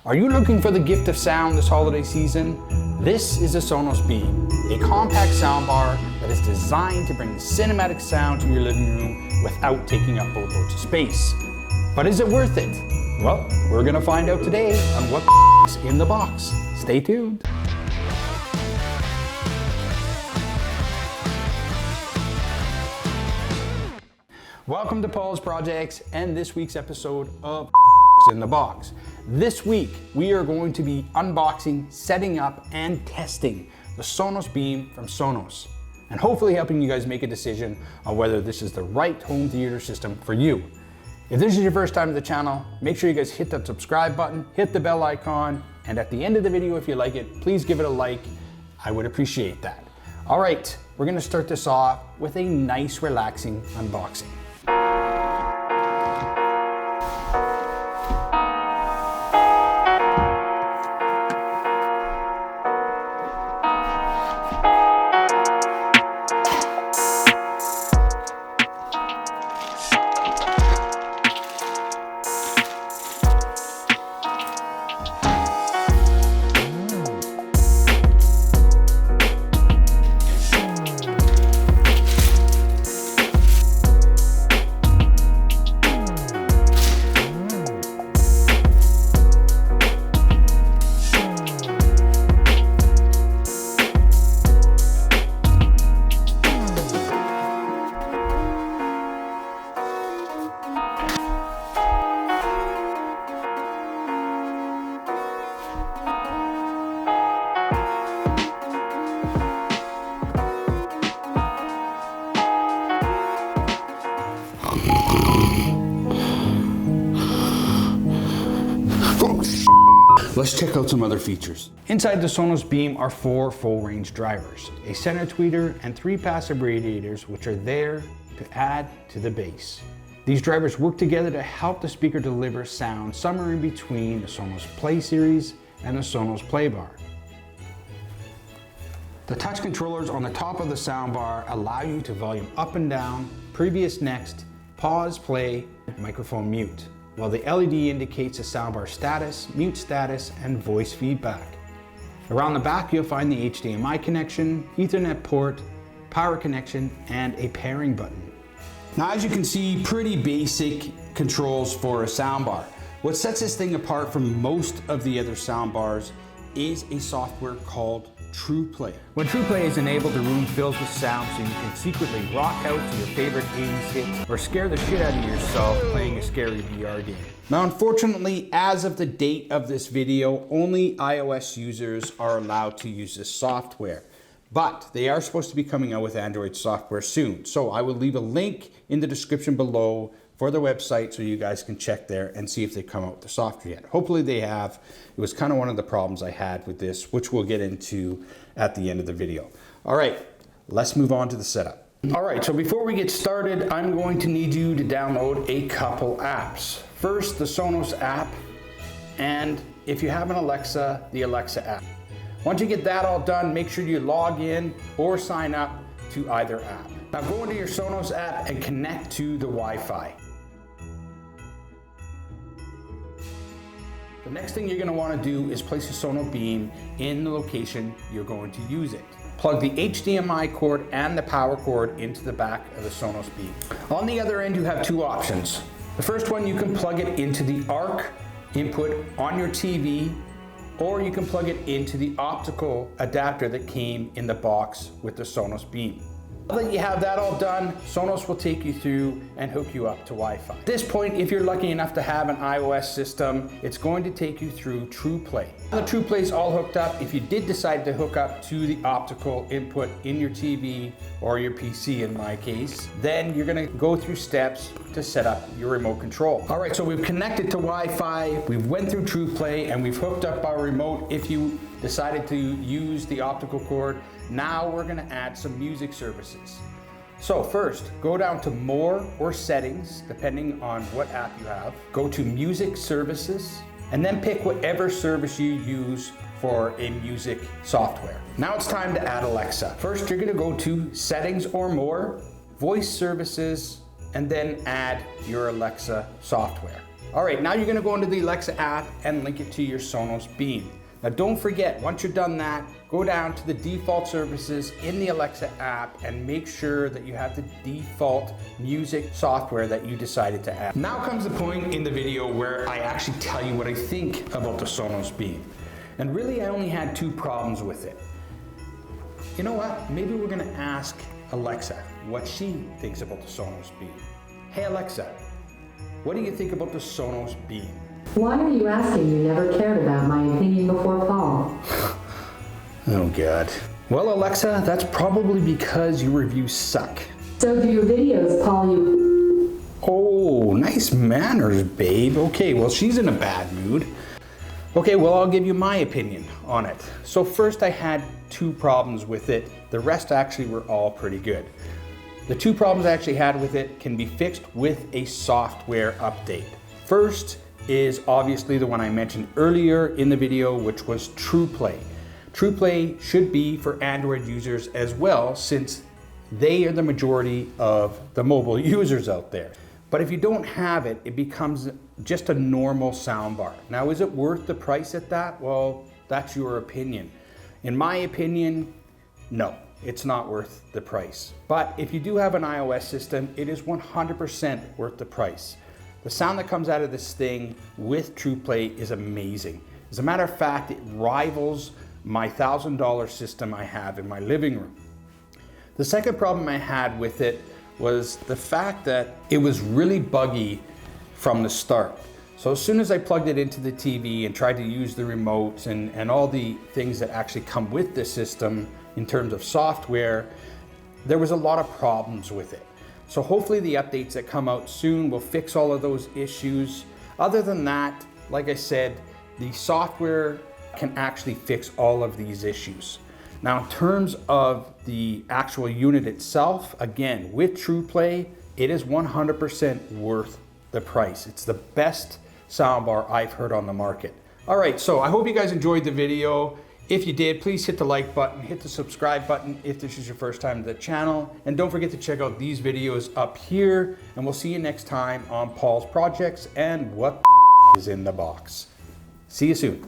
Are you looking for the gift of sound this holiday season? This is a Sonos Beam, a compact soundbar that is designed to bring cinematic sound to your living room without taking up boatloads of space. But is it worth it? Well, we're gonna find out today on what's in the box. Stay tuned. Welcome to Paul's Projects and this week's episode of in the Box. This week, we are going to be unboxing, setting up, and testing the Sonos Beam from Sonos, and hopefully helping you guys make a decision on whether this is the right home theater system for you. If this is your first time to the channel, make sure you guys hit that subscribe button, hit the bell icon, and at the end of the video, if you like it, please give it a like. I would appreciate that. All right, we're gonna start this off with a nice, relaxing unboxing. Let's check out some other features. Inside the Sonos Beam are 4 full-range drivers, a center tweeter, and 3 passive radiators, which are there to add to the bass. These drivers work together to help the speaker deliver sound somewhere in between the Sonos Play series and the Sonos Play Bar. The touch controllers on the top of the soundbar allow you to volume up and down, previous, next, pause, play, microphone mute, while the LED indicates the soundbar status, mute status, and voice feedback. Around the back, you'll find the HDMI connection, Ethernet port, power connection, and a pairing button. Now, as you can see, pretty basic controls for a soundbar. What sets this thing apart from most of the other soundbars is a software called TruePlay. When TruePlay is enabled, the room fills with sound so you can secretly rock out to your favorite 80s hits or scare the shit out of yourself playing a scary VR game. Now, unfortunately, as of the date of this video, only iOS users are allowed to use this software, but they are supposed to be coming out with Android software soon. So I will leave a link in the description below for their website so you guys can check there and see if they come out with the software yet. Hopefully they have. It was kind of one of the problems I had with this, which we'll get into at the end of the video. All right, let's move on to the setup. All right, so before we get started, I'm going to need you to download a couple apps. First, the Sonos app, and if you have an Alexa, the Alexa app. Once you get that all done, make sure you log in or sign up to either app. Now go into your Sonos app and connect to the Wi-Fi. The next thing you're going to want to do is place the Sonos Beam in the location you're going to use it. Plug the HDMI cord and the power cord into the back of the Sonos Beam. On the other end, you have 2 options. The first one, you can plug it into the ARC input on your TV, or you can plug it into the optical adapter that came in the box with the Sonos Beam. Now that you have that all done, Sonos will take you through and hook you up to Wi-Fi. At this point, if you're lucky enough to have an iOS system, it's going to take you through TruePlay. The TruePlay is all hooked up. If you did decide to hook up to the optical input in your TV or your PC in my case, then you're gonna go through steps to set up your remote control. All right, so we've connected to Wi-Fi, we've went through TruePlay, and we've hooked up our remote if you decided to use the optical cord. Now we're gonna add some music services. So first, go down to More or Settings, depending on what app you have. Go to Music Services, and then pick whatever service you use for a music software. Now it's time to add Alexa. First, you're gonna go to Settings or More, Voice Services, and then add your Alexa software. All right, now you're gonna go into the Alexa app and link it to your Sonos Beam. Now don't forget, once you're done that, go down to the default services in the Alexa app and make sure that you have the default music software that you decided to add. Now comes the point in the video where I actually tell you what I think about the Sonos Beam. And really I only had 2 problems with it. You know what? Maybe we're gonna ask Alexa what she thinks about the Sonos Beam. Hey Alexa, what do you think about the Sonos Beam? Why are you asking? You never cared about my opinion before, Paul. Oh God. Well Alexa, that's probably because your reviews suck. So do your videos, Paul, you... Oh, nice manners, babe. Okay, well she's in a bad mood. Okay, well I'll give you my opinion on it. So first I had 2 problems with it. The rest actually were all pretty good. The 2 problems I actually had with it can be fixed with a software update. First is obviously the one I mentioned earlier in the video, which was TruePlay. TruePlay should be for Android users as well, since they are the majority of the mobile users out there. But if you don't have it, it becomes just a normal soundbar. Now, is it worth the price at that? Well, that's your opinion. In my opinion, no, it's not worth the price. But if you do have an iOS system, it is 100% worth the price. The sound that comes out of this thing with TruePlay is amazing. As a matter of fact, it rivals my $1,000 system I have in my living room. The second problem I had with it was the fact that it was really buggy from the start. So as soon as I plugged it into the TV and tried to use the remotes and all the things that actually come with the system in terms of software, there was a lot of problems with it. So hopefully the updates that come out soon will fix all of those issues. Other than that, like I said, the software can actually fix all of these issues. Now in terms of the actual unit itself, again, with TruePlay, it is 100% worth the price. It's the best soundbar I've heard on the market. All right, so I hope you guys enjoyed the video. If you did, please hit the like button, hit the subscribe button if this is your first time to the channel, and don't forget to check out these videos up here, and we'll see you next time on Paul's Projects and what is in the box. See you soon.